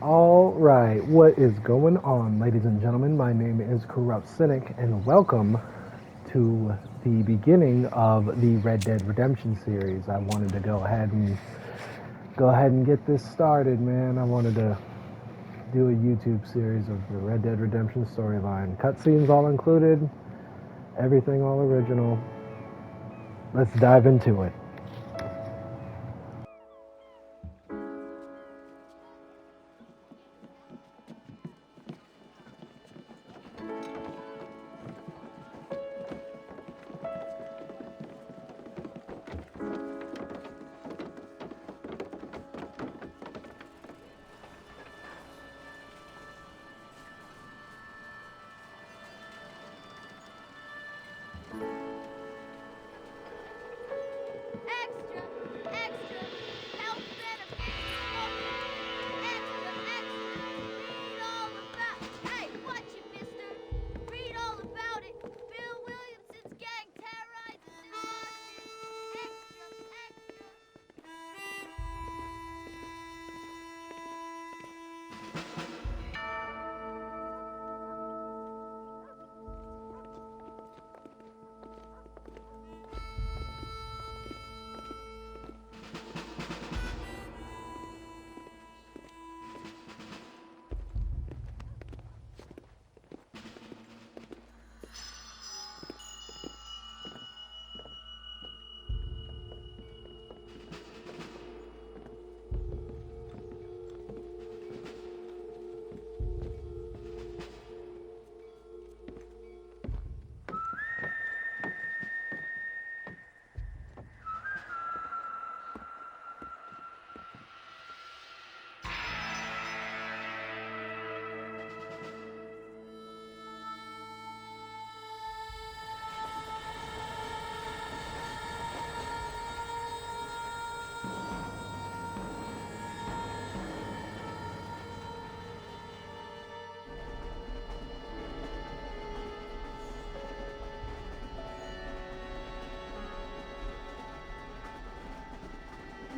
All right, what is going on, ladies and gentlemen? My name is Corrupt Cynic, and welcome to the beginning of the Red Dead Redemption series. I wanted to go ahead and get this started, man. I wanted to do a YouTube series of the Red Dead Redemption storyline, cutscenes all included, everything all original. Let's dive into it. Extra, extra, health benefits promoted. Extra, extra, read all about. Hey, watch it, mister. Read all about it. Bill Williamson's gang terrorizes New Orleans. Extra, extra.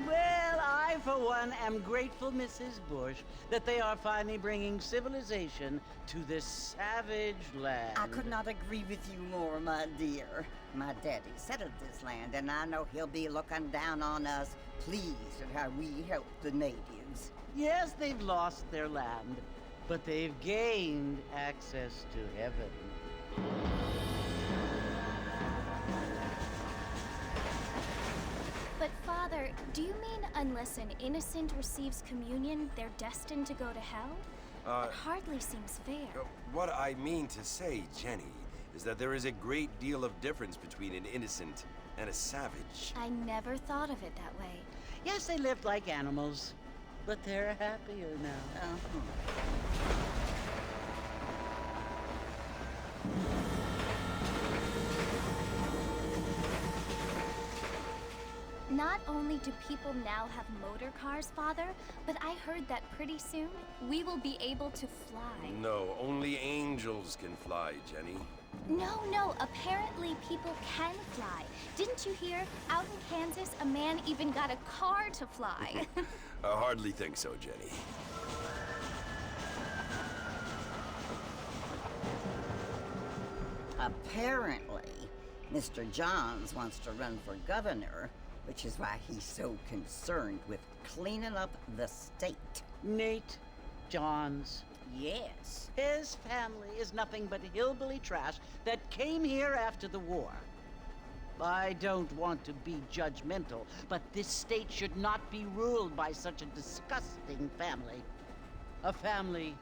Well, I, for one, am grateful, Mrs. Bush, that they are finally bringing civilization to this savage land. I could not agree with you more, my dear. My daddy settled this land, and I know he'll be looking down on us, pleased at how we help the natives. Yes, they've lost their land, but they've gained access to heaven. But Father, do you mean unless an innocent receives communion, they're destined to go to hell? That hardly seems fair. What I mean to say, Jenny, is that there is a great deal of difference between an innocent and a savage. I never thought of it that way. Yes, they lived like animals, but they're happier now. Not only do people now have motor cars, Father, but I heard that pretty soon we will be able to fly. No, only angels can fly, Jenny. No, apparently people can fly. Didn't you hear? Out in Kansas, a man even got a car to fly. I hardly think so, Jenny. Apparently, Mr. Johns wants to run for governor, which is why he's so concerned with cleaning up the state. Nate Johns. Yes. His family is nothing but hillbilly trash that came here after the war. I don't want to be judgmental, but this state should not be ruled by such a disgusting family. A family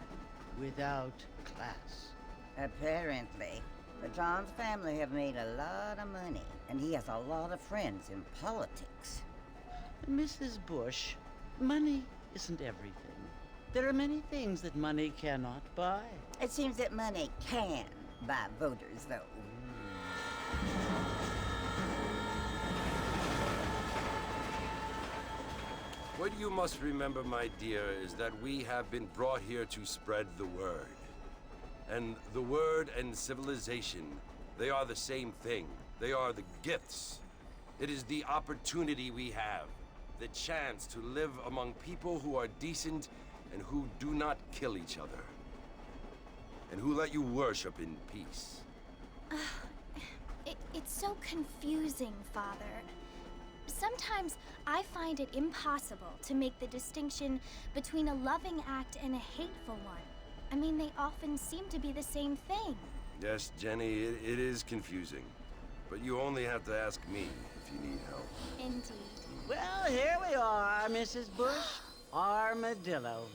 without class. Apparently. The Johns family have made a lot of money, and he has a lot of friends in politics. Mrs. Bush, money isn't everything. There are many things that money cannot buy. It seems that money can buy voters, though. What you must remember, my dear, is that we have been brought here to spread the word. And the word and civilization, they are the same thing. They are the gifts. It is the opportunity we have, the chance to live among people who are decent and who do not kill each other, and who let you worship in peace. It's so confusing, Father. Sometimes I find it impossible to make the distinction between a loving act and a hateful one. I mean, they often seem to be the same thing. Yes, Jenny, it is confusing. But you only have to ask me if you need help. Indeed. Well, here we are, Mrs. Bush. Armadillo.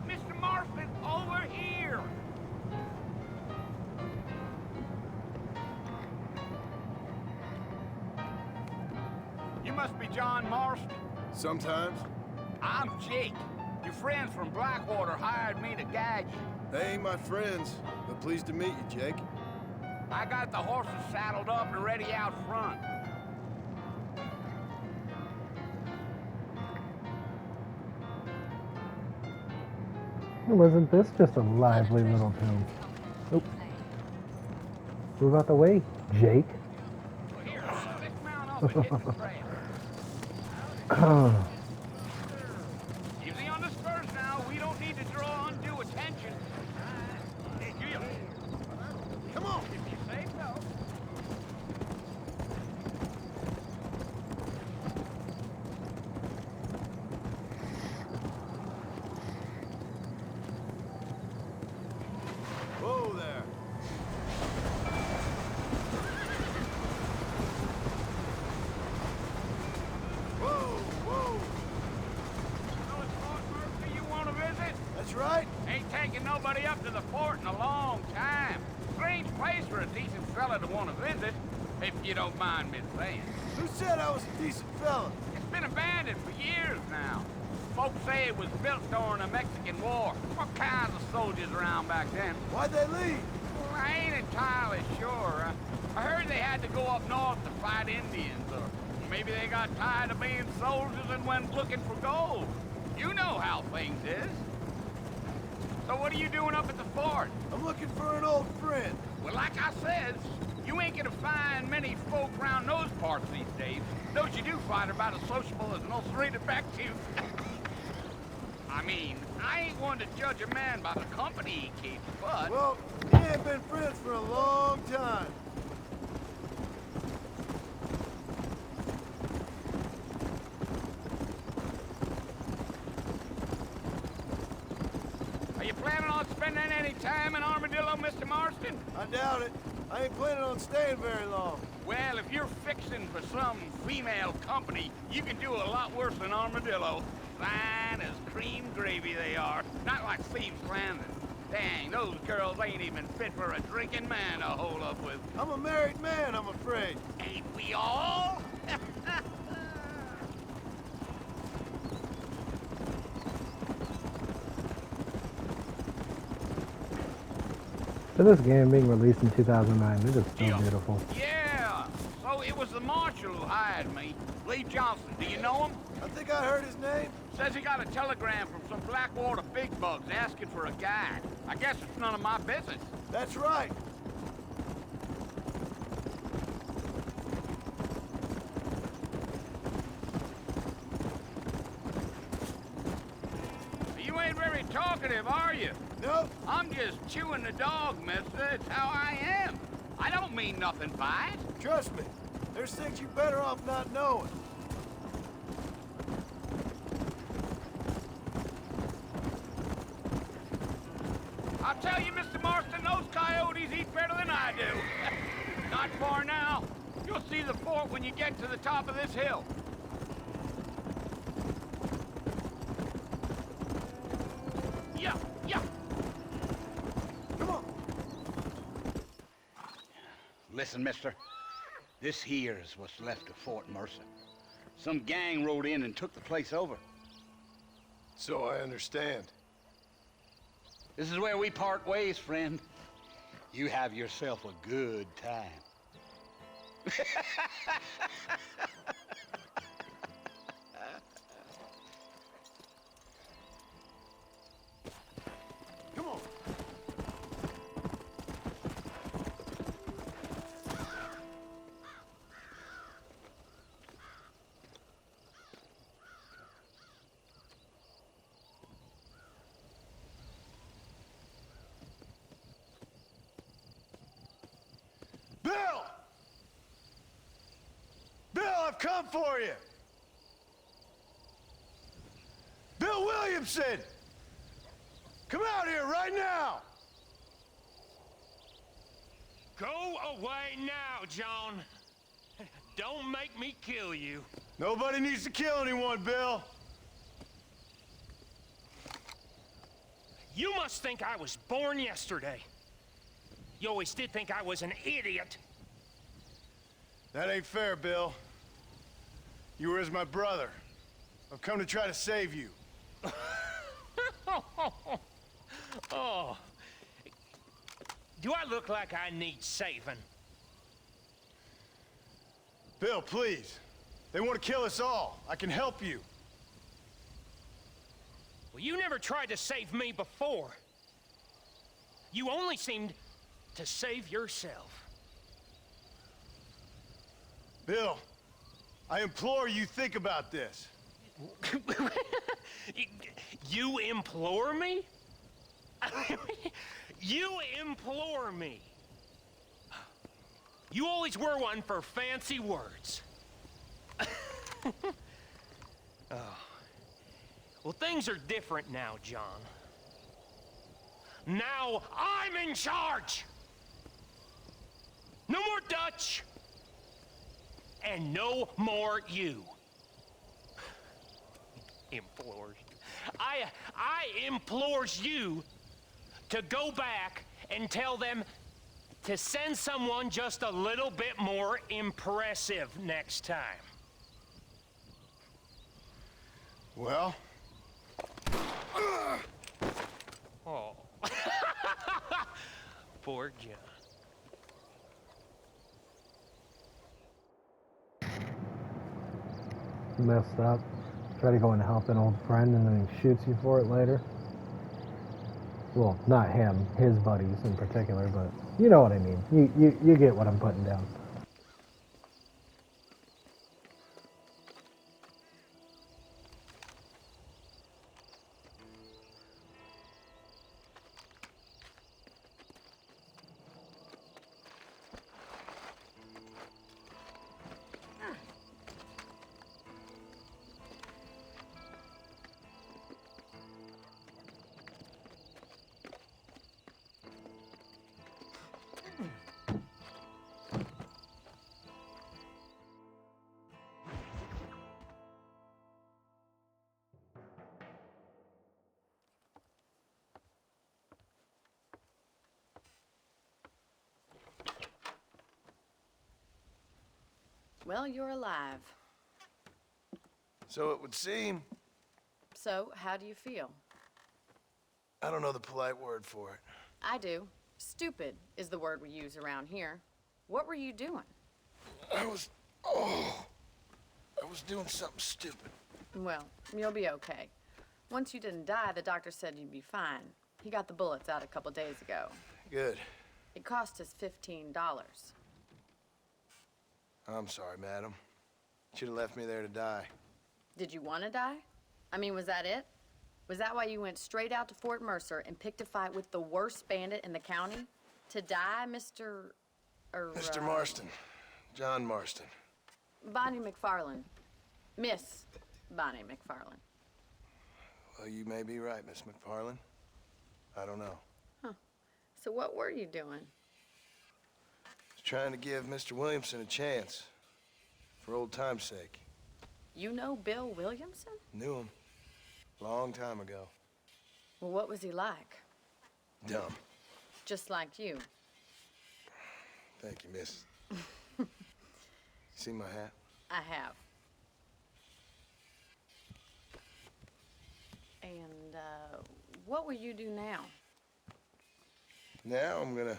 Mr. Marston, over here! You must be John Marston. Sometimes. I'm Jake. Your friends from Blackwater hired me to guide you. They ain't my friends, but pleased to meet you, Jake. I got the horses saddled up and ready out front. Wasn't this just a lively little tune? Oop. Move out the way, Jake. Well, here, let's mount up and hit the trail. Easy on the spurs now. We don't need to draw undue attention. Come on, if you say so. Whoa there. Whoa, whoa. So it's Fort Murphy you want to visit? That's right. Ain't taking nobody up to the fort in a long time. Strange place for a decent fella to want to visit, if you don't mind me saying. Who said I was a decent fella? It's been abandoned for years now. Folks say it was built during the Mexican War. What kinds of soldiers around back then? Why'd they leave? Well, I ain't entirely sure. I heard they had to go up north to fight Indians, or maybe they got tired of being soldiers and went looking for gold. You know how things is. So what are you doing up at the fort? I'm looking for an old friend. Well, like I said, you ain't gonna find many folk around those parts these days. Those you do find are about as sociable as an ulcerated back tooth. I mean, I ain't one to judge a man by the company he keeps, but... Well, he ain't been friends for a long time. Are you planning on spending any time in Armadillo, Mr. Marston? I doubt it. I ain't planning on staying very long. Well, if you're fixing for some female company, you can do a lot worse than Armadillo. Fine as cream gravy they are. Not like Thieves Landing. Dang, those girls ain't even fit for a drinking man to hold up with. I'm a married man, I'm afraid. Ain't we all? For this game being released in 2009, it is so Yeah. beautiful. Yeah. So it was the marshal who hired me. Lee Johnson. Do you know him? I think I heard his name. Says he got a telegram from some Blackwater big bugs asking for a guide. I guess it's none of my business. That's right. You ain't very talkative, are you? Nope. I'm just chewing the dog, mister. It's how I am. I don't mean nothing by it. Trust me. There's things you better off not knowing. I'll tell you, Mr. Marston, those coyotes eat better than I do. Not far now. You'll see the fort when you get to the top of this hill. Yeah, yeah. Come on. Listen, mister. This here is what's left of Fort Mercer. Some gang rode in and took the place over. So I understand. This is where we part ways, friend. You have yourself a good time. Come on. Bill! Bill, I've come for you! Bill Williamson! Come out here right now! Go away now, John. Don't make me kill you. Nobody needs to kill anyone, Bill. You must think I was born yesterday. You always did think I was an idiot. That ain't fair, Bill. You were as my brother. I've come to try to save you. Oh. Do I look like I need saving? Bill, please. They want to kill us all. I can help you. Well, you never tried to save me before. You only seemed to save yourself. Bill, I implore you think about this. You implore me? You implore me. You always were one for fancy words. Oh. Well, things are different now, John. Now I'm in charge! No more Dutch! And no more you. Implores. I implores you to go back and tell them to send someone just a little bit more impressive next time. Well? Oh. Poor John. Messed up. Try to go and help an old friend and then he shoots you for it later. Well, not him, his buddies in particular, but you know what I mean. You get what I'm putting down. Well, you're alive. So it would seem. So, how do you feel? I don't know the polite word for it. I do. Stupid is the word we use around here. What were you doing? I was doing something stupid. Well, you'll be okay. Once you didn't die, the doctor said you'd be fine. He got the bullets out a couple days ago. Good. It cost us $15. I'm sorry, madam. Should have left me there to die. Did you want to die? I mean, was that it? Was that why you went straight out to Fort Mercer and picked a fight with the worst bandit in the county? To die, Mr. Mr. Marston. John Marston. Bonnie McFarland. Miss Bonnie McFarland. Well, you may be right, Miss McFarland. I don't know. Huh. So what were you doing? Trying to give Mr. Williamson a chance. For old time's sake. You know Bill Williamson? Knew him. Long time ago. Well, what was he like? Dumb. Just like you. Thank you, miss. You see my hat? I have. what will you do now? Now I'm gonna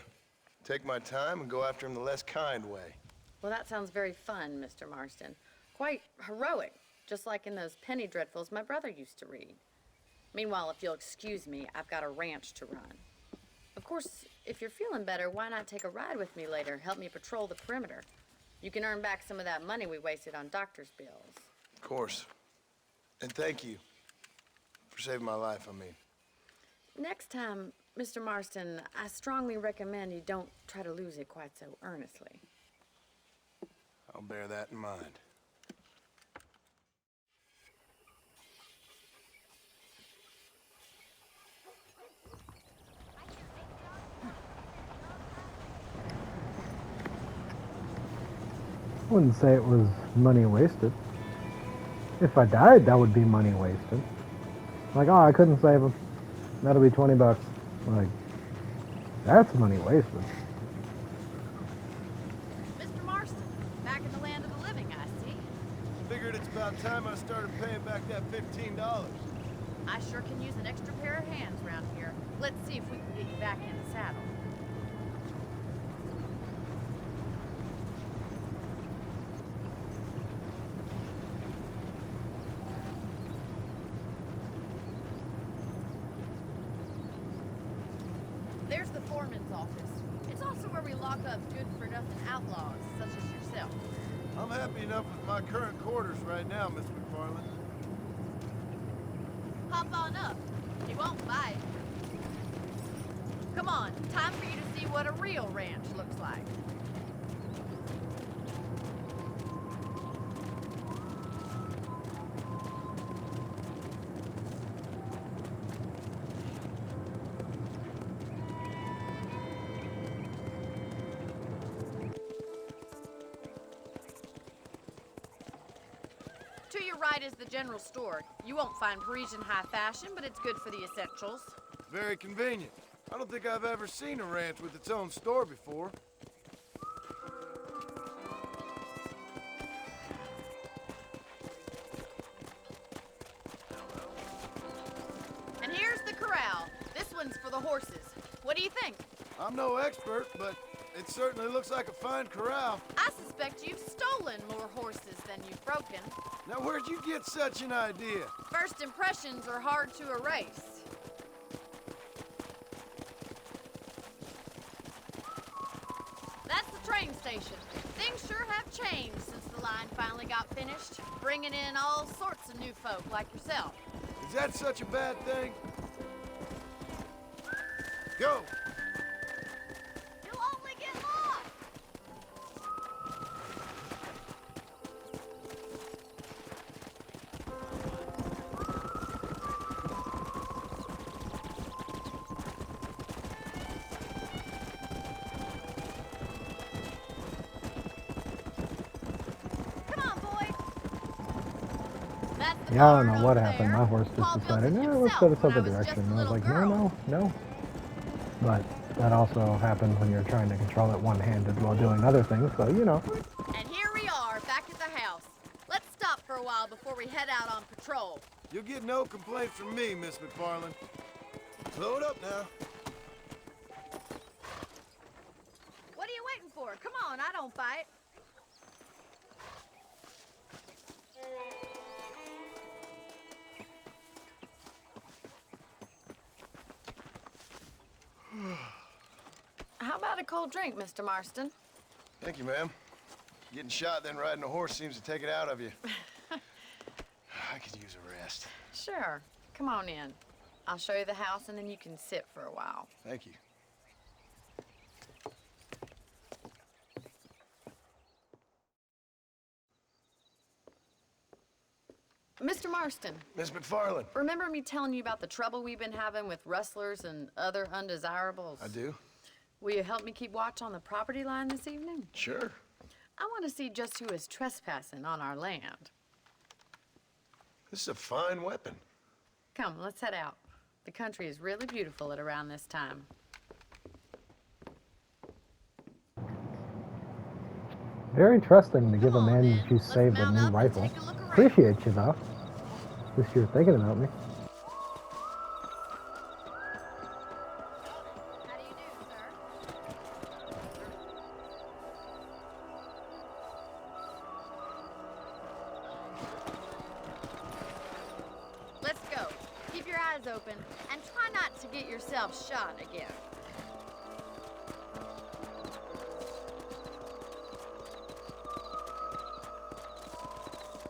take my time and go after him the less kind way. Well, that sounds very fun, Mr. Marston. Quite heroic, just like in those penny dreadfuls my brother used to read. Meanwhile, if you'll excuse me, I've got a ranch to run. Of course, if you're feeling better, why not take a ride with me later? Help me patrol the perimeter. You can earn back some of that money we wasted on doctor's bills. Of course. And thank you for saving my life, I mean. Next time, Mr. Marston, I strongly recommend you don't try to lose it quite so earnestly. I'll bear that in mind. I wouldn't say it was money wasted. If I died, that would be money wasted. Like, oh, I couldn't save him. That'll be $20. Like, that's money wasted. Mr. Marston, back in the land of the living, I see. Figured it's about time I started paying back that $15. I sure can use an extra pair of hands around here. Let's see if we can get you back in the saddle. There's the foreman's office. It's also where we lock up good-for-nothing outlaws, such as yourself. I'm happy enough with my current quarters right now, Miss McFarland. Hop on up. You won't bite. Come on, time for you to see what a real ranch looks like. To your right is the general store. You won't find Parisian high fashion, but it's good for the essentials. Very convenient. I don't think I've ever seen a ranch with its own store before. And here's the corral. This one's for the horses. What do you think? I'm no expert, but it certainly looks like a fine corral. I suspect you've stolen more horses than you've broken. Now, where'd you get such an idea? First impressions are hard to erase. That's the train station. Things sure have changed since the line finally got finished, bringing in all sorts of new folk like yourself. Is that such a bad thing? Go! You'll only get lost! Come on, boy. That's the Yeah, I don't barn know what over happened. there. My horse Paul just built it decided, let's himself go this when other I was just direction. a And I was little like, girl. no. But that also happens when you're trying to control it one-handed while doing other things, so, you know. And here we are, back at the house. Let's stop for a while before we head out on patrol. You'll get no complaints from me, Miss McFarland. Load up now. What are you waiting for? Come on, I don't bite. How about a cold drink, Mr. Marston? Thank you, ma'am. Getting shot, then riding a horse seems to take it out of you. I could use a rest. Sure. Come on in. I'll show you the house, and then you can sit for a while. Thank you. Mr. Marston, Miss McFarland. remember me telling you about the trouble we've been having with rustlers and other undesirables? I do? Will you help me keep watch on the property line this evening? Sure. I want to see just who is trespassing on our land. This is a fine weapon. Come, let's head out. The country is really beautiful at around this time. Very trusting to give a Come on, man then. that you Let's saved a mount new up and rifle. take a look around. Appreciate you, though. At least you're thinking about me. Keep your eyes open and try not to get yourself shot again.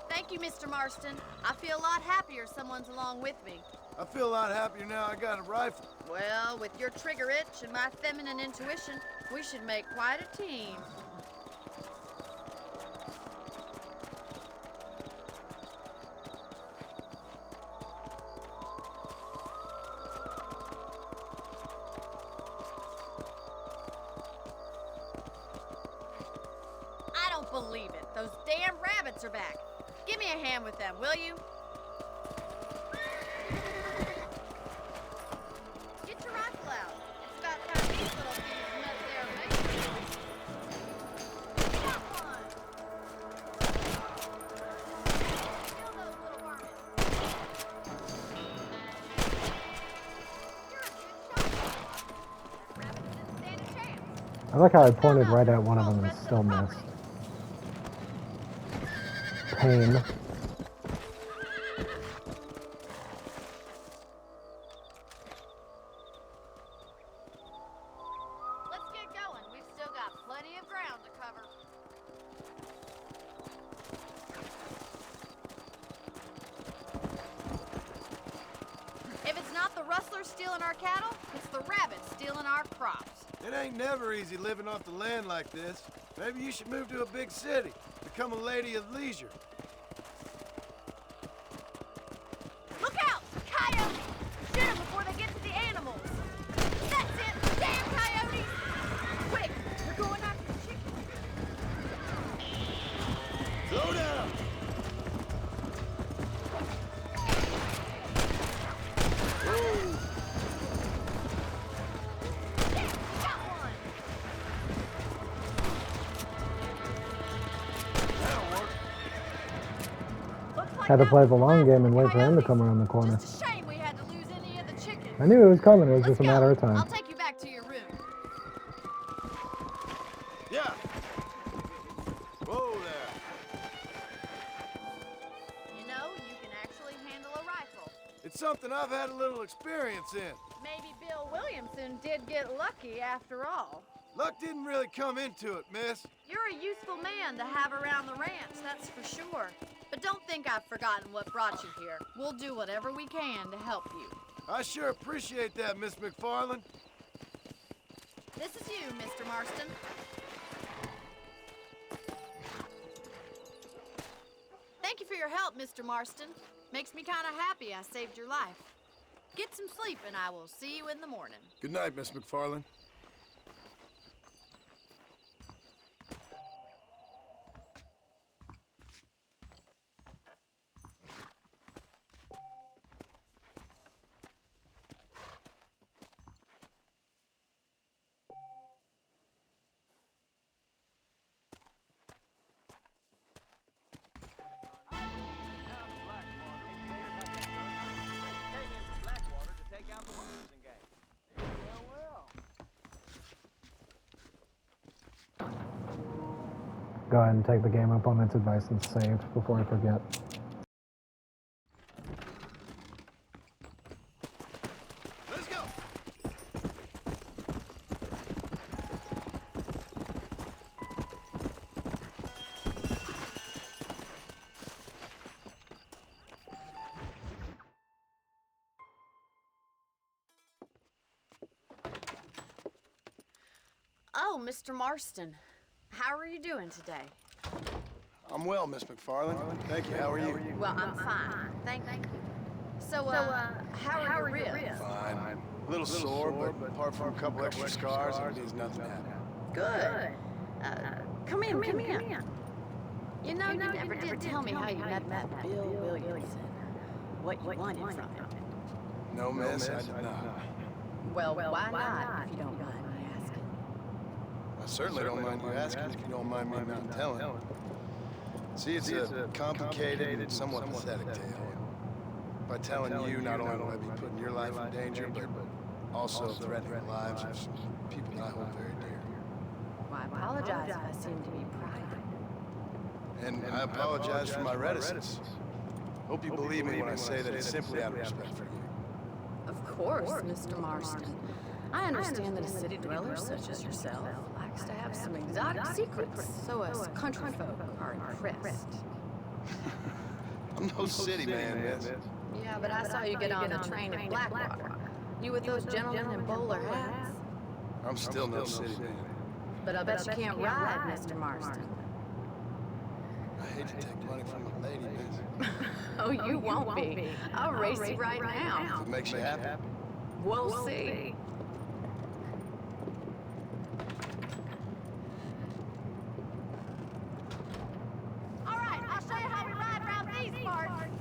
Thank you, Mr. Marston. I feel a lot happier someone's along with me. I feel a lot happier now I got a rifle. Well, with your trigger itch and my feminine intuition, we should make quite a team. I don't believe it. Those damn rabbits are back. Give me a hand with them, will you? Get your rifle out. It's about time these little thieves met their mate. Got one. Kill those little varmints. You're a good shot. That rabbit didn't stand a chance. I like how I pointed right at one of them and still missed. Pain. Let's get going. We've still got plenty of ground to cover. If it's not the rustlers stealing our cattle, it's the rabbits stealing our crops. It ain't never easy living off the land like this. Maybe you should move to a big city. Become a lady of leisure. Look out! Coyotes! Shoot them before they get to the animals! That's it! Damn coyotes! Quick! We're going after the chicken! Slow down! Got one! That'll work. Looks like Had to that play was the long game and wait for him to coyotes. come around the corner. Just a shame we had to lose any of the chickens. I knew it was coming, it was Let's just a go. matter of time. I'll take you back to your room. Yeah. Whoa there. You know, you can actually handle a rifle. It's something I've had a little experience in. Maybe Bill Williamson did get lucky after all. Luck didn't really come into it, miss. You're a useful man to have around the ranch, that's for sure. But don't think I've forgotten what brought you here. We'll do whatever we can to help you. I sure appreciate that, Miss McFarland. This is you, Mr. Marston. Thank you for your help, Mr. Marston. Makes me kind of happy I saved your life. Get some sleep and I will see you in the morning. Good night, Miss McFarland. Go ahead and take the game up on its advice and save before I forget. Let's go. Oh, Mr. Marston. How are you doing today? I'm well, Miss McFarland. Thank you. How are you? Well, I'm fine. Thank you. So, how are your ribs? Fine. A little sore, but apart from a couple extra scars, it means nothing happened. Good. Come in. You know, you never did tell me how you met that Bill Williamson. What you wanted from him. No, miss, I did not. Well, why not, if you don't mind my asking? I certainly don't mind you asking if you don't mind me not telling. See, it's a complicated and somewhat pathetic tale. By telling you, not only will I be putting your life in danger, but also threatening the lives of some people I hold very dear. Well, I apologize if I seem to be prying. And I apologize for my reticence. Hope you believe me when I say that it's simply out of respect for you. Of course, Mr. Marston. I understand that a city dweller such as yourself likes to have some exotic secrets, so us country folk are impressed. I'm no city man, miss. Yeah, but I saw you get on the train at Blackwater. You with those gentlemen in bowler hats? I'm still no city man. But I bet you can't ride, Mr. Marston. I hate to take money from a lady, miss. Oh, you won't be. I'll race you right now. If it makes you happy. We'll see. All right, I'll show you how we ride around these parts.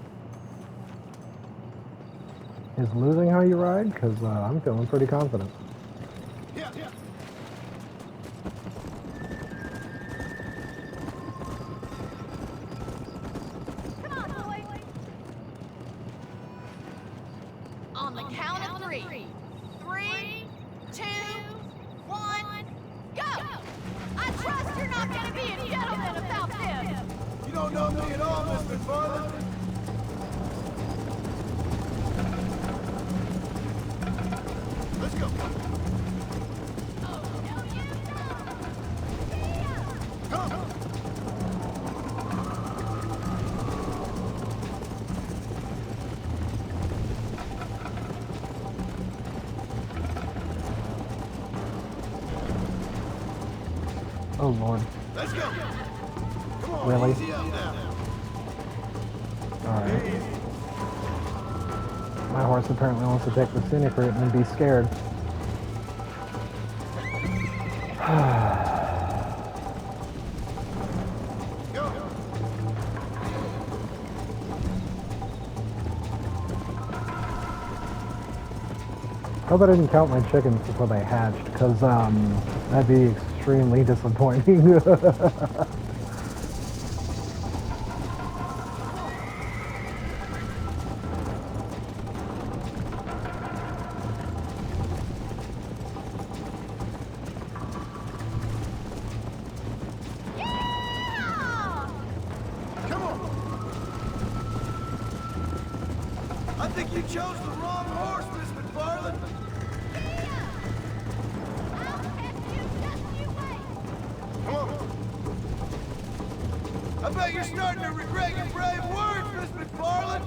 Is losing how you ride? Because I'm feeling pretty confident. Yeah. Come on, boys. On the count of three. 3, 2, 1, go! I trust you're not gonna be a gentleman about this. You don't know me at all, Miss McFarland. Let's go. Oh, no, you don't. Come. Oh Lord. Let's go. Come on, Really? easy up now. Alright. My horse apparently wants to take the scenic route and be scared. Go. Hope I didn't count my chickens before they hatched, because that'd be extremely disappointing. Come on. I think you chose the wrong horse, Miss McFarland. I'll catch you, just you wait. Come on. I bet you're starting to regret your brave words, Miss McFarland.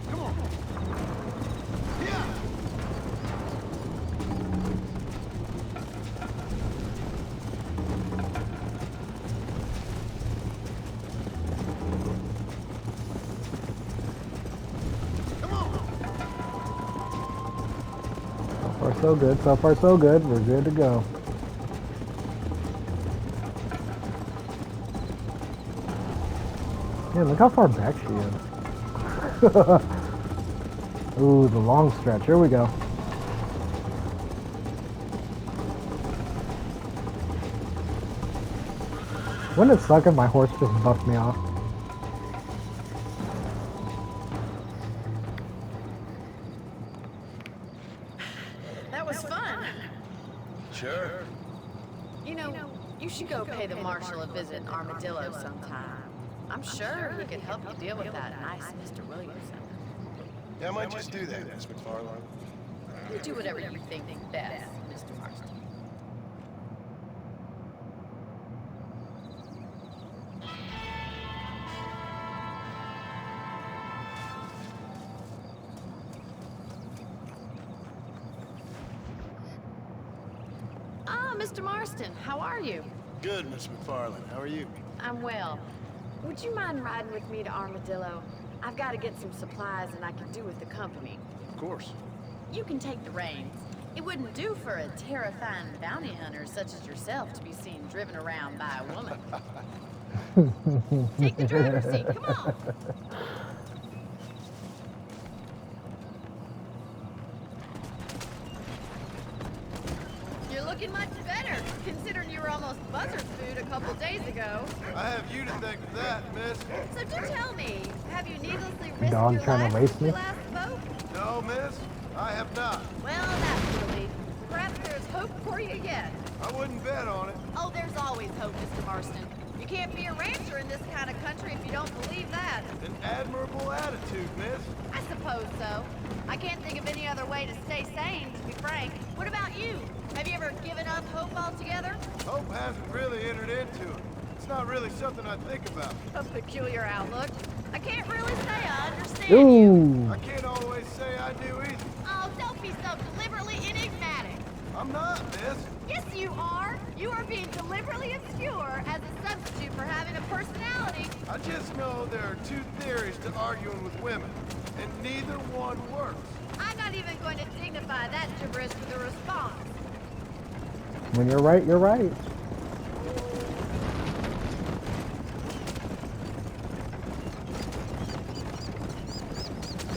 Come on. Yeah. Come on. So far so good, so far so good. We're good to go. Man, look how far back she is. Ooh, the long stretch. Here we go. Wouldn't it suck if my horse just buffed me off? That was fun. Sure. You know, you should go pay the marshal a visit in Armadillo sometime. I'm sure he could help you deal with that nice Mr. Williamson. Yeah, I might just do that, Miss McFarland. You do whatever you think is best, Mr. Marston. Ah, Mr. Marston, how are you? Good, Miss McFarland. How are you? I'm well. Would you mind riding with me to Armadillo? I've got to get some supplies and I can do with the company. Of course. You can take the reins. It wouldn't do for a terrifying bounty hunter such as yourself to be seen driven around by a woman. Take the driver's seat, come on! You're looking much better, considering you were almost buzzard food a couple days ago. I have you to thank for that, miss. So do tell me, have you needlessly risked Dog your trying life to race since me? we last spoke? No, miss. I have not. Well, that's a relief. perhaps there's hope for you yet. I wouldn't bet on it. Oh, there's always hope, Mr. Marston. You can't be a rancher in this kind of country if you don't believe that. An admirable attitude, miss. I suppose so. I can't think of any other way to stay sane, to be frank. What about you? Have you ever given up hope altogether? Hope hasn't really entered into it. It's not really something I think about. A peculiar outlook. I can't really say I understand you. Ooh. I can't always say I do either. Oh, don't be so deliberately enigmatic. I'm not, miss. Yes, you are. You are being deliberately obscure as a substitute for having a personality. I just know there are two theories to arguing with women, and neither one works. I'm not even going to dignify that gibberish with a response. When you're right, you're right.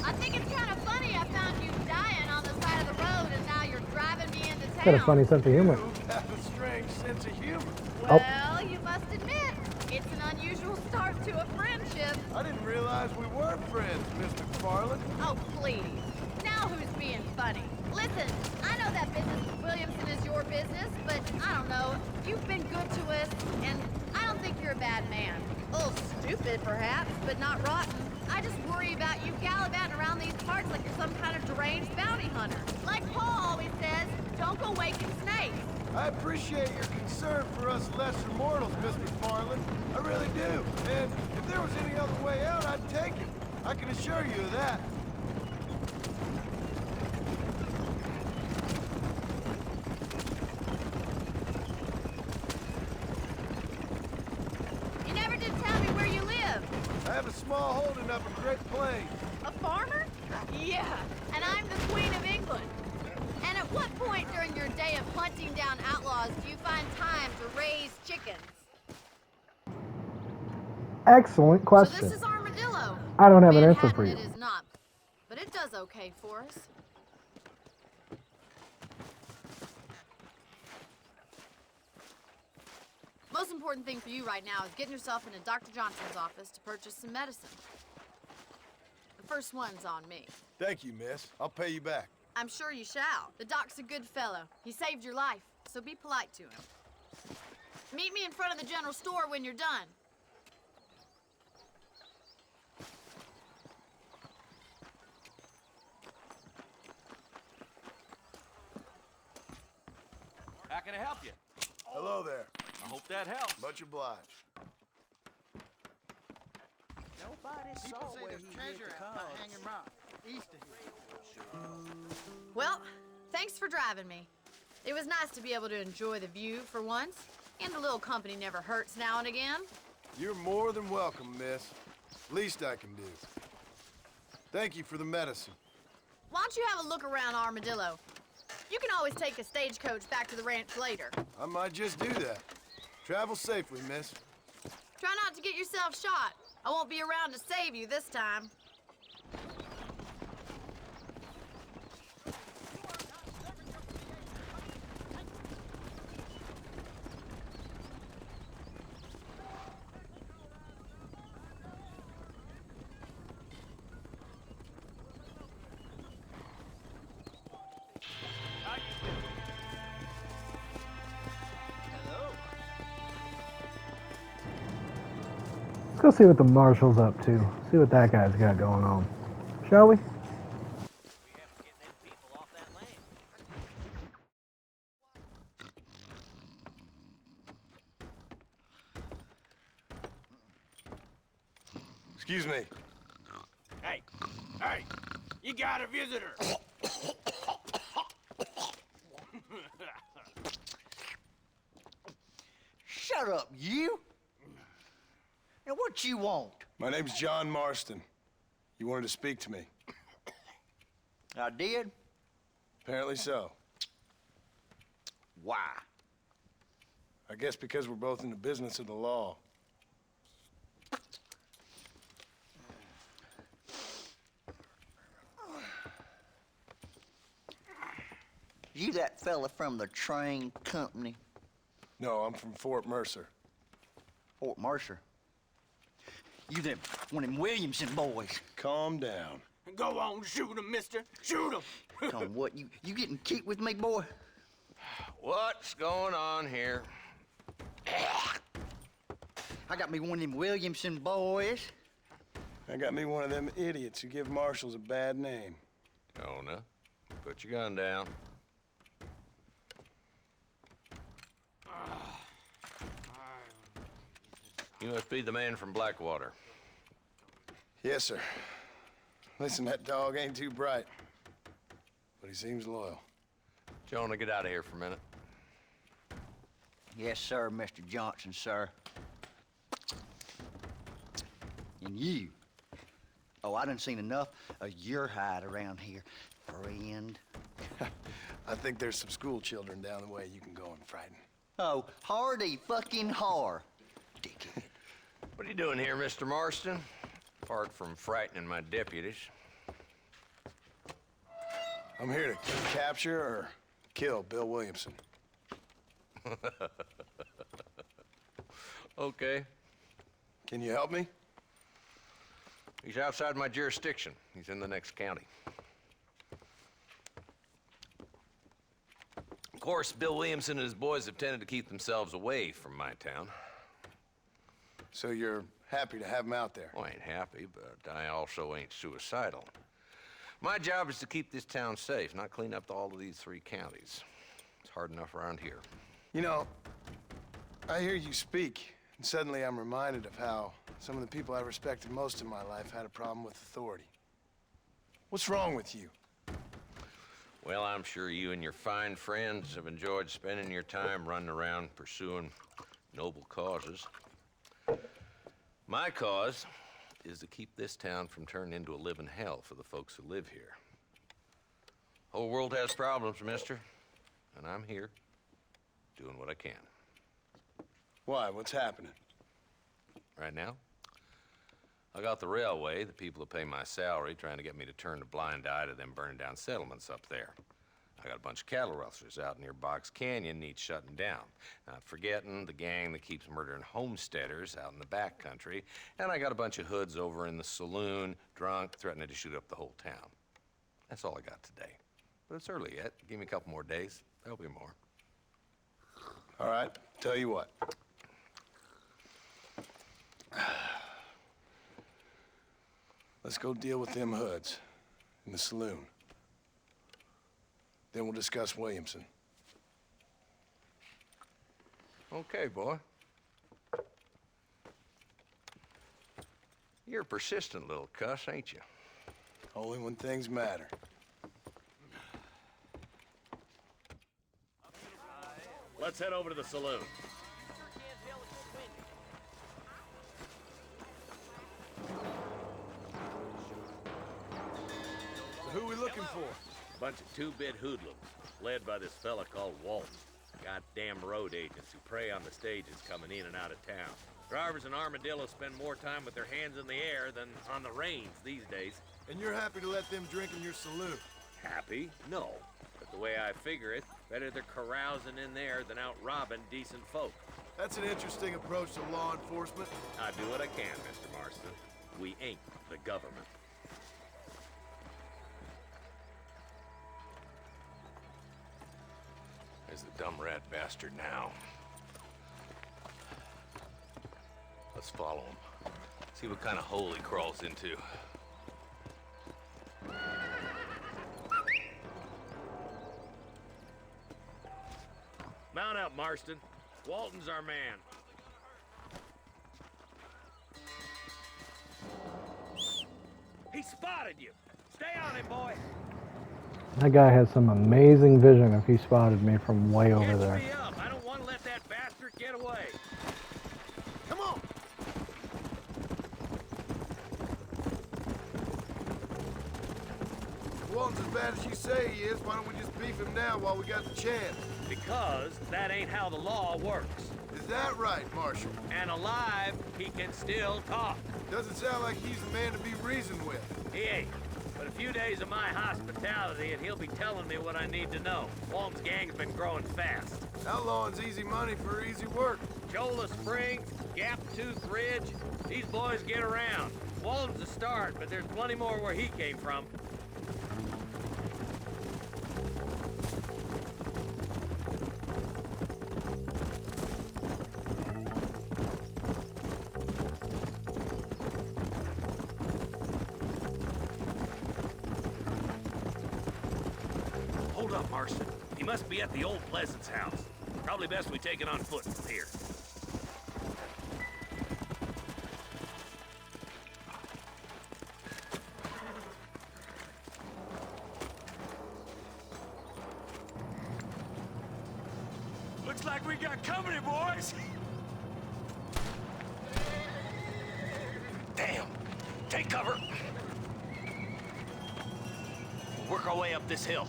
I think it's kind of funny I found you dying on the side of the road and now you're driving me into town. Got a funny sense of humor. You have a strange sense of humor. Well, you must admit, it's an unusual start to a friendship. I didn't realize we were friends, Miss McFarland. Oh, please. Now who's being funny? Listen, I know that business with Williamson is your business, but I don't know. You've been good to us, and I don't think you're a bad man. A little stupid, perhaps, but not rotten. I just worry about you gallivanting around these parts like you're some kind of deranged bounty hunter. Like Paul always says, don't go waking snakes. I appreciate your concern for us lesser mortals, Miss McFarland. I really do. And if there was any other way out, I'd take it. I can assure you of that. You never did tell me where you live. I have a small holding up in Great Plains. A farmer? Yeah, and I'm the Queen of England. And at what point during your day of hunting down outlaws do you find time to raise chickens? Excellent So question. this is Armadillo. I don't have an answer Manhattan for you. It is not, but it does okay for us. Most important thing for you right now is getting yourself into Dr. Johnson's office to purchase some medicine. The first one's on me. Thank you, miss. I'll pay you back. I'm sure you shall. The doc's a good fellow. He saved your life, so be polite to him. Meet me in front of the general store when you're done. How can I help you? Hello there. I hope that helps. Much obliged. Nobody saw where he hid the cards. rock east of here. Well, thanks for driving me. It was nice to be able to enjoy the view for once, and a little company never hurts now and again. You're more than welcome, miss. Least I can do. Thank you for the medicine. Why don't you have a look around Armadillo? You can always take a stagecoach back to the ranch later. I might just do that. Travel safely, miss. Try not to get yourself shot. I won't be around to save you this time. Let's go see what the marshal's up to. See what that guy's got going on. Shall we? Excuse me. Hey, hey, you got a visitor. Shut up, you! Now what you want? My name's John Marston. You wanted to speak to me. I did? Apparently so. Why? I guess because we're both in the business of the law. You that fella from the train company? No, I'm from Fort Mercer. Fort Mercer? You them, one of them Williamson boys. Calm down. Go on, shoot him, mister. Shoot him. Come on, what, you getting kicked with me, boy? What's going on here? I got me one of them Williamson boys. I got me one of them idiots who give marshals a bad name. Jonah, put your gun down. You must be the man from Blackwater. Yes, sir. Listen, that dog ain't too bright, but he seems loyal. Jonah, get out of here for a minute. Yes, sir, Mr. Johnson, sir. And you. Oh, I done seen enough of your hide around here, friend. I think there's some school children down the way you can go and frighten. Oh, hardy fucking har. Dickhead. What are you doing here, Mr. Marston? Apart from frightening my deputies. I'm here to capture or kill Bill Williamson. Okay. Can you help me? He's outside my jurisdiction. He's in the next county. Of course, Bill Williamson and his boys have tended to keep themselves away from my town. So you're happy to have him out there? Well, I ain't happy, but I also ain't suicidal. My job is to keep this town safe, not clean up all of these 3 counties. It's hard enough around here. You know, I hear you speak, and suddenly I'm reminded of how some of the people I respected most in my life had a problem with authority. What's wrong with you? Well, I'm sure you and your fine friends have enjoyed spending your time running around pursuing noble causes. My cause is to keep this town from turning into a living hell for the folks who live here. Whole world has problems, mister, and I'm here doing what I can. Why? What's happening? Right now, I got the railway, the people who pay my salary, trying to get me to turn a blind eye to them burning down settlements up there. I got a bunch of cattle rustlers out near Box Canyon needs shutting down. Not forgetting the gang that keeps murdering homesteaders out in the back country. And I got a bunch of hoods over in the saloon, drunk, threatening to shoot up the whole town. That's all I got today. But it's early yet. Give me a couple more days. There'll be more. All right, tell you what. Let's go deal with them hoods in the saloon. Then we'll discuss Williamson. Okay, boy. You're a persistent little cuss, ain't you? Only when things matter. Let's head over to the saloon. So who are we looking for? Bunch of two-bit hoodlums, led by this fella called Walton. Goddamn road agents who prey on the stages coming in and out of town. Drivers in Armadillo spend more time with their hands in the air than on the reins these days. And you're happy to let them drink in your saloon? Happy? No. But the way I figure it, better they're carousing in there than out robbing decent folk. That's an interesting approach to law enforcement. I do what I can, Mr. Marston. We ain't the government. There's the dumb rat bastard now. Let's follow him. See what kind of hole he crawls into. Mount up, Marston. Walton's our man. He spotted you. Stay on him, boy. That guy has some amazing vision if he spotted me from way over Catch there. me up. I don't want to let that bastard get away. Come on! If Walton's as bad as you say he is, why don't we just beef him now while we got the chance? Because that ain't how the law works. Is that right, Marshal? And alive, he can still talk. Doesn't sound like he's the man to be reasoned with. He ain't. But a few days of my hospitality and he'll be telling me what I need to know. Walton's gang's been growing fast. Outlawing's easy money for easy work. Cholla Springs, Gap Tooth Ridge, these boys get around. Walton's a start, but there's plenty more where he came from. Hold up, Marston. He must be at the old Pleasance house. Probably best we take it on foot from here. Looks like we got company, boys. Damn! Take cover! We'll work our way up this hill.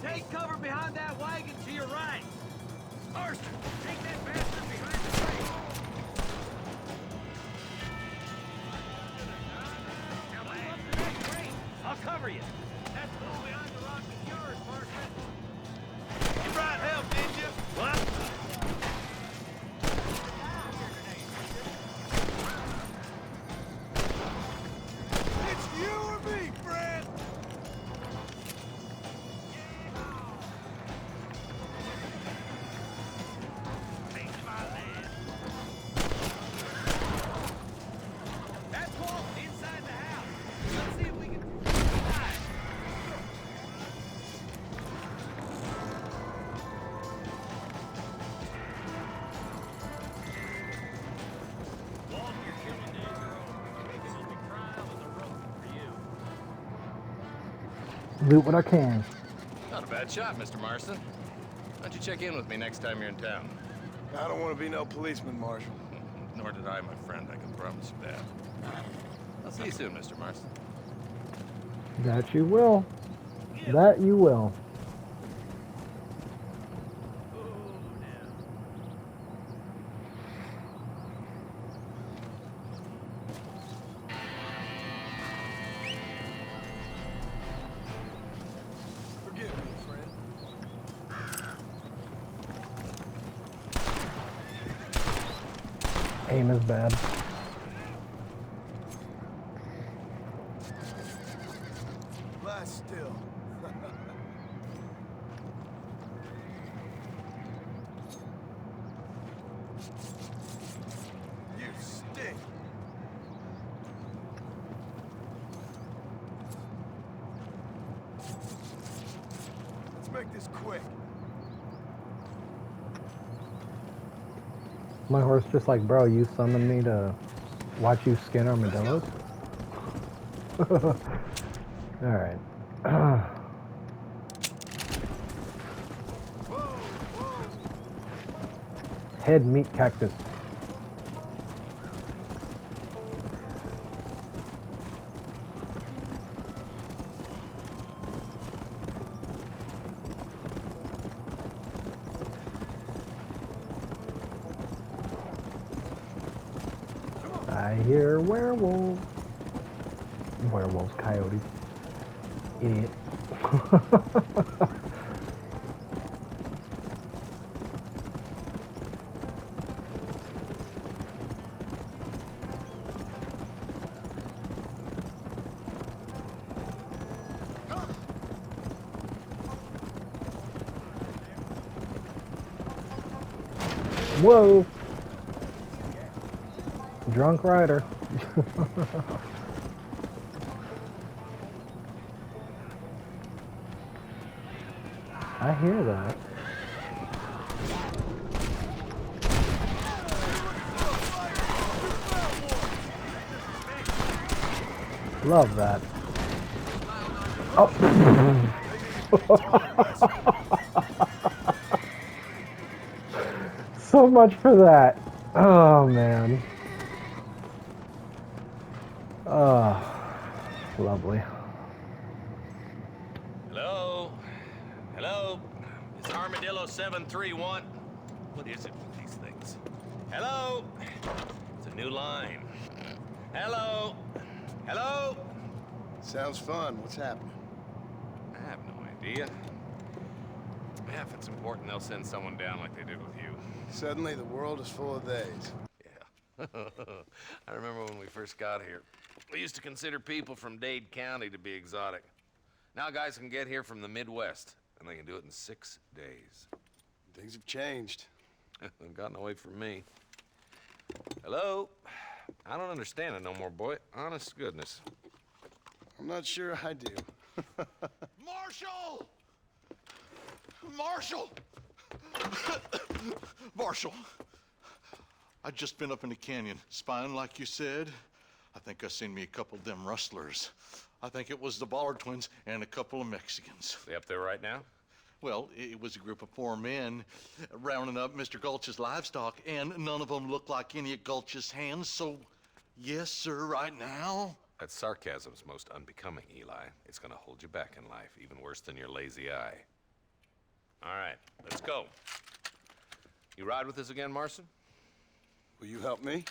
Take cover behind that wagon to your right. Marston, take that bastard behind the tree. Now move up to that tree. I'll cover you. That's the hole behind the rock is yours, Marston. You brought help, did you? What? It's you or me, friend. That's Walt inside the house. Let's see if we can hide. Walt, your killing days are over. This will be trial and the rope for you. Loot what I can. Not a bad shot, Mr. Marston. Why don't you check in with me next time you're in town? I don't want to be no policeman, Marshal. Nor did I, my friend. I can promise you that. I'll see you soon, Mr. Marston. That you will. That you will. Forgive me, friend. Aim is bad. Lie still. You stink. Let's make this quick. My horse just like, bro, you summoned me to watch you skin armadillos? Alright. Head meat cactus. I hear werewolves. Werewolves, coyotes. Idiot. Whoa! Drunk rider. I hear that. Love that. Oh. So much for that. Oh man. Oh, lovely. Hello? Hello? It's Armadillo 731. What is it with these things? Hello? It's a new line. Hello? Hello? Sounds fun. What's happening? I have no idea. Yeah, if it's important, they'll send someone down like they did with you. Suddenly, the world is full of theys. Yeah. I remember when we first got here. We used to consider people from Dade County to be exotic. Now guys can get here from the Midwest, and they can do it in 6 days. Things have changed. They've gotten away from me. Hello? I don't understand it no more, boy. Honest to goodness. I'm not sure I do. Marshal! Marshal! Marshal! I just been up in the canyon, spying like you said. I think I seen me a couple of them rustlers. I think it was the Ballard twins and a couple of Mexicans. They up there right now? Well, it was a group of 4 men rounding up Mr. Gulch's livestock, and none of them looked like any of Gulch's hands, so yes, sir, right now. That sarcasm's most unbecoming, Eli. It's gonna hold you back in life, even worse than your lazy eye. All right, let's go. You ride with us again, Marston? Will you help me?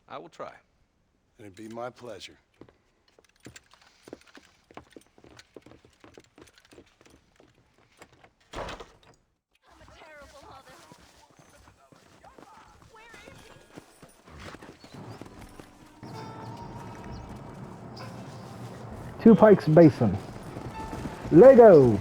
I will try. It'd be my pleasure. I'm a terrible mother. Where is he? Two Pikes Basin. Lego.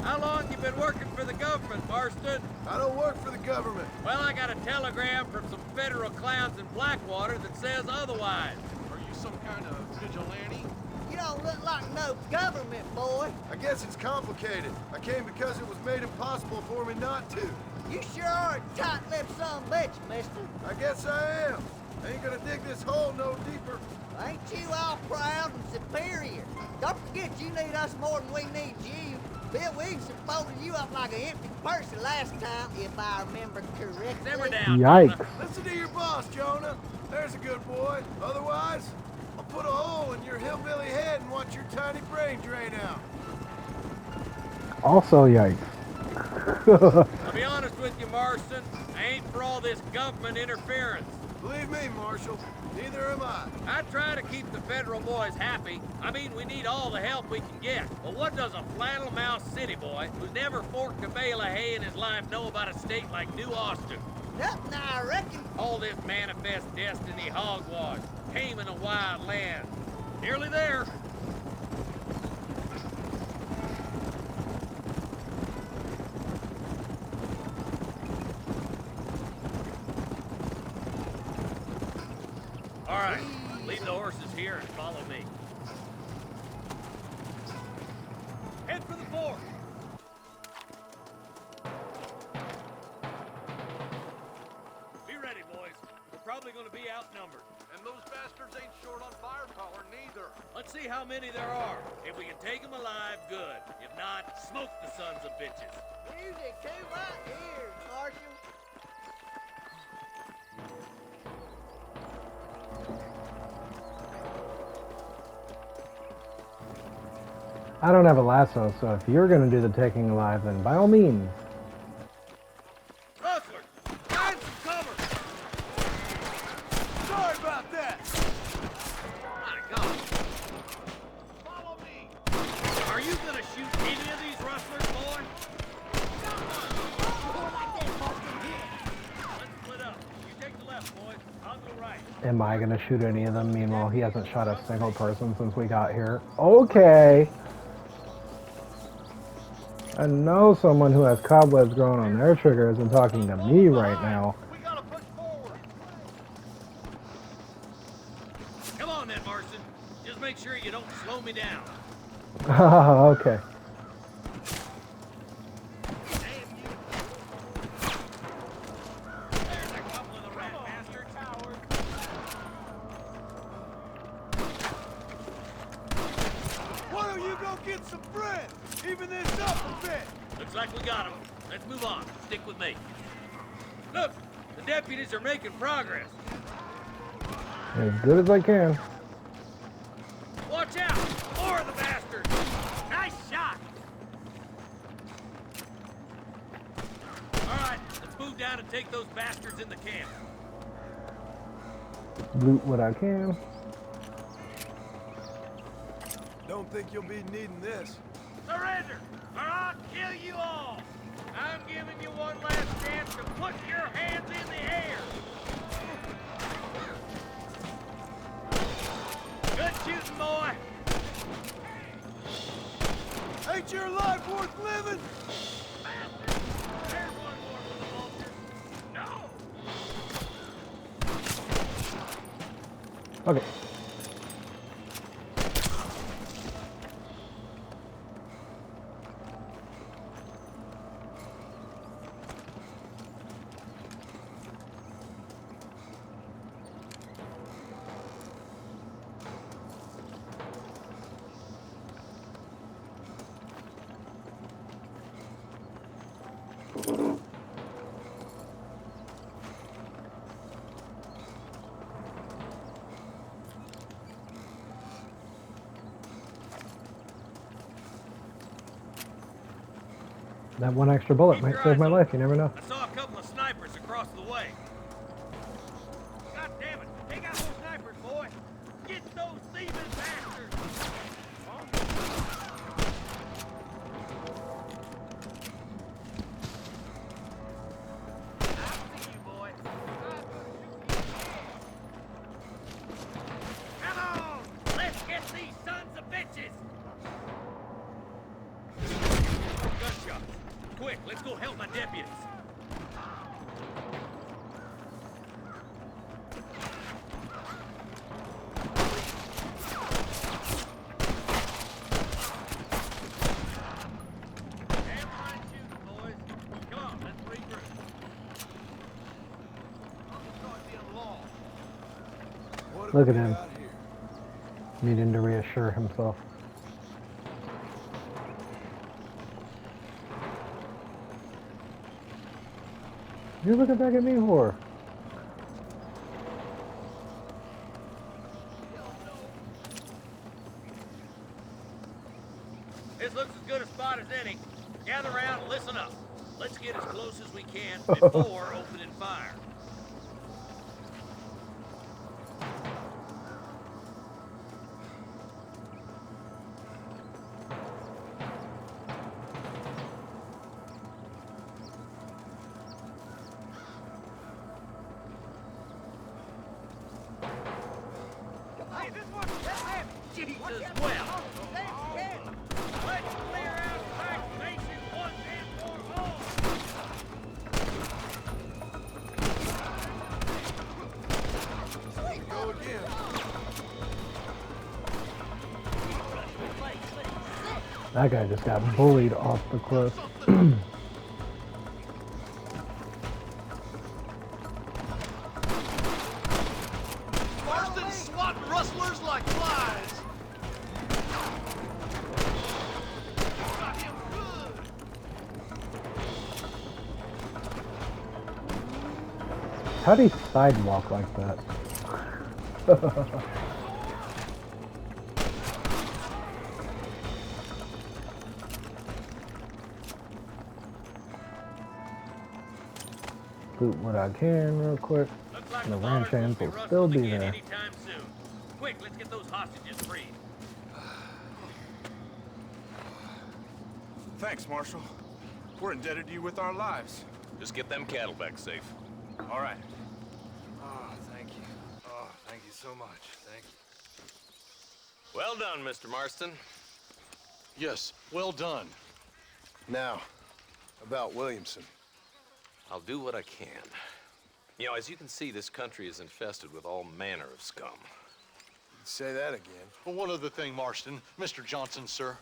How long you been working for the government, Marston? I don't work for the government. Well, I got a telegram from some federal clowns in Blackwater that says otherwise. Are you some kind of vigilante? You don't look like no government boy. I guess it's complicated. I came because it was made impossible for me not to. You sure are a tight-lipped son of a bitch, mister. I guess I am. I ain't gonna dig this hole no deeper. Ain't you all proud and superior? Don't forget you need us more than we need you. Bill Williamson folded you up like an empty purse the last time, if I remember correctly. Simmer down. Yikes. Listen to your boss, Jonah. There's a good boy. Otherwise, I'll put a hole in your hillbilly head and watch your tiny brain drain out. Also yikes. I'll be honest with you, Marston. I ain't for all this government interference. Believe me, Marshal, neither am I. I try to keep the federal boys happy. I mean, we need all the help we can get. But what does a flannel-mouthed city boy who's never forked a bale of hay in his life know about a state like New Austin? Nothing, I reckon. All this manifest destiny hogwash, taming a wild land. Nearly there. All right, leave the horses here and follow me. Head for the fort. Be ready, boys. We're probably going to be outnumbered. And those bastards ain't short on firepower, neither. Let's see how many there are. If we can take them alive, good. If not, smoke the sons of bitches. Music to my ears, Marshal. I don't have a lasso, so if you're gonna do the taking alive, then by all means. Rustler, find some cover. Sorry about that. My God. Follow me. Are you gonna shoot any of these rustlers, boy? Let's split up. You take the left, boys. I'll go right. Am I gonna shoot any of them? Meanwhile, he hasn't shot a single person since we got here. Okay. I know someone who has cobwebs growing on their trigger isn't talking to me right now. We gotta push forward. Come on then, Marston. Just make sure you don't slow me down. Okay. There's a couple of the rat bastards. Why don't you go get some bread? Even this up a bit. Looks like we got them. Let's move on. Stick with me. Look, the deputies are making progress. As good as I can. Watch out! More of the bastards! Nice shot! All right, let's move down and take those bastards in the camp. Loot what I can. Don't think you'll be needing this. Surrender, or I'll kill you all! I'm giving you one last chance to put your hands in the air! Good shooting, boy! Ain't your life worth living? There's one more for the vultures. No! Okay. That one extra bullet might save my life, you never know. I saw a couple of snipers across the way. God damn it! Take out those snipers, boy! Get those thieving bastards! I see you, boy. Come on! Let's get these sons of bitches! Gunshots! Quick, let's go help my deputies! Look at him. Needing to reassure himself. You're looking back at me for? This looks as good a spot as any. Gather around and listen up. Let's get as close as we can before opening fire. Hey, this one's Jesus, well. Let's clear out back faces once and for all. Go again. That guy just got bullied off the cliff. Marston swatting rustlers like flies. Got him good. How'd he sidewalk like that? Loot what I can real quick. Looks like And the the ranch bars won't hands be will rustling still be again there. anytime soon. Quick, let's get those hostages freed. Thanks, Marshal. We're indebted to you with our lives. Just get them cattle back safe. All right. Oh, thank you. Oh, thank you so much. Thank you. Well done, Mr. Marston. Yes, well done. Now, about Williamson. I'll do what I can. You know, as you can see, this country is infested with all manner of scum. Say that again. Well, one other thing, Marston. Mr. Johnson, sir.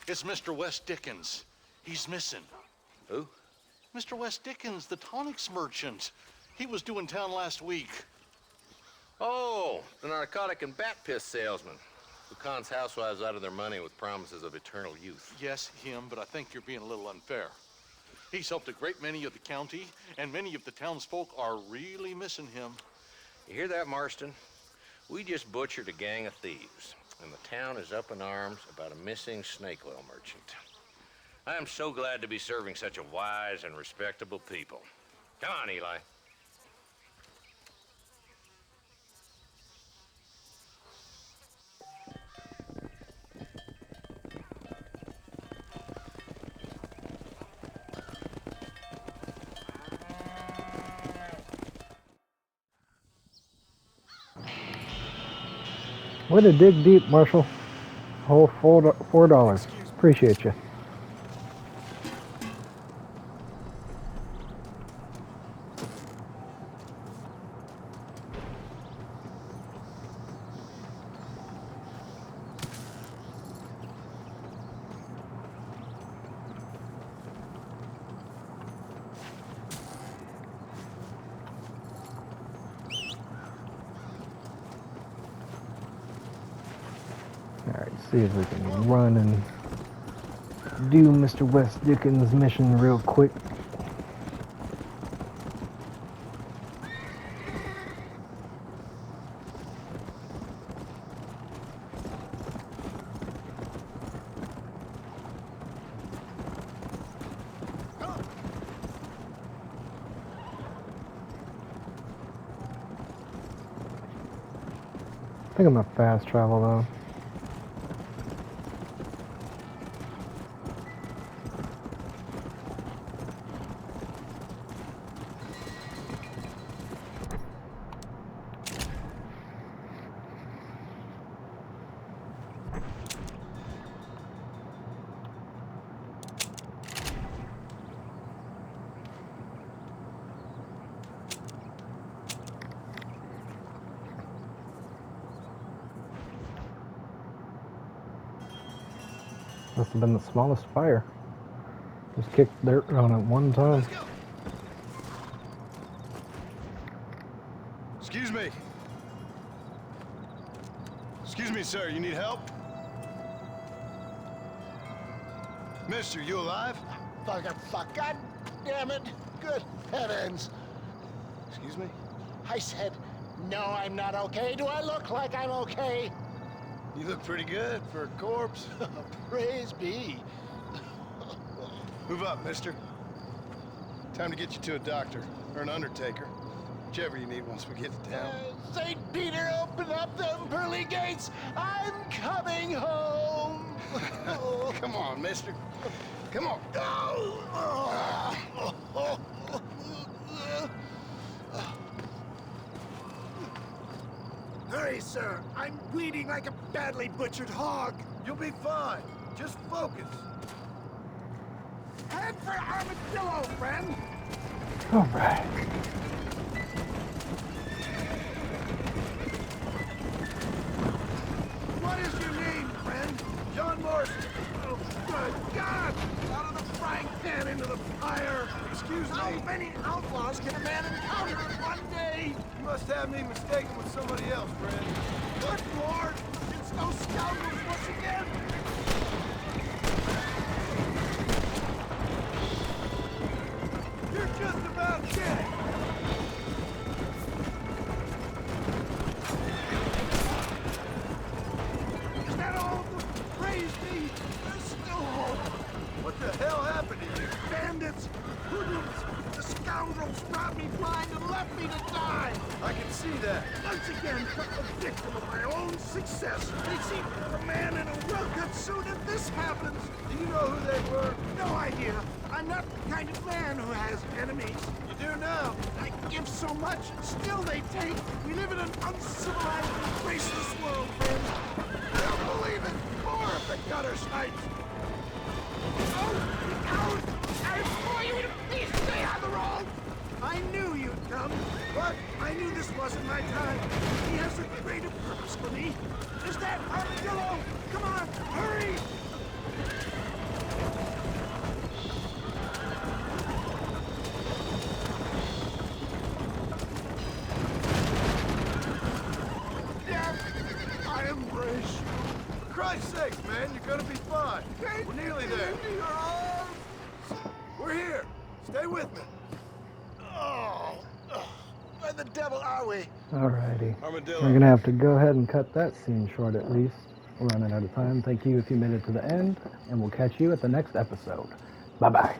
It's Mr. Wes Dickens. He's missing. Who? Mr. Wes Dickens, the tonics merchant. He was due in town last week. Oh, the narcotic and bat piss salesman who cons housewives out of their money with promises of eternal youth. Yes, him, but I think you're being a little unfair. He's helped a great many of the county, and many of the townsfolk are really missing him. You hear that, Marston? We just butchered a gang of thieves, and the town is up in arms about a missing snake oil merchant. I am so glad to be serving such a wise and respectable people. Come on, Eli. Way to dig deep, Marshall. Whole $4. Appreciate you. Alright, see if we can run and do Mr. Wes Dickens' mission real quick. I think I'm gonna fast travel though. Must have been the smallest fire. Just kicked dirt on it one time. Excuse me. Excuse me, sir. You need help? Mister, you alive? Fuck. God damn it. Good heavens. Excuse me? I said, no, I'm not okay. Do I look like I'm okay? You look pretty good for a corpse. Praise be. Move up, mister. Time to get you to a doctor or an undertaker. Whichever you need once we get to town. St. Peter, open up them pearly gates. I'm coming home. Come on, mister. Come on. Hurry, sir. I'm bleeding like a badly butchered hog. You'll be fine. Just focus. Head for Armadillo, friend. All right. What is your name, friend? John Morrison. Oh, good God! Out of the frying pan into the fire. Excuse me. How many outlaws can a man encounter in one day? You must have me mistaken with somebody else, friend. Good Lord! It's those scoundrels once again! You're just about dead. Is that all? Praise be! There's still hope! What the hell happened to you? Bandits! Hoodlums! The scoundrels robbed me blind and left me to die! I can see that. Once again, a victim of my own success. They seem a man in a well-cut suit and this happens. Do you know who they were? No idea. I'm not the kind of man who has enemies. You do now. I give so much, still they take. We live in an uncivilized and graceless world, friends. I don't believe it. More of the gutter snipes. Oh, the coward! I implore you to please stay on the road! I knew you'd come, but I knew this wasn't my time. He has a greater purpose for me. Is that Armadillo? Come on, hurry! Yes, I embrace you. For Christ's sake, man, you're gonna be fine. We're nearly there. Into your arms. We're here. Stay with me. Oh, where the devil are we? Alrighty. Armadillo. We're gonna have to go ahead and cut that scene short at least. We're running out of time. Thank you if you made it to the end, and we'll catch you at the next episode. Bye-bye.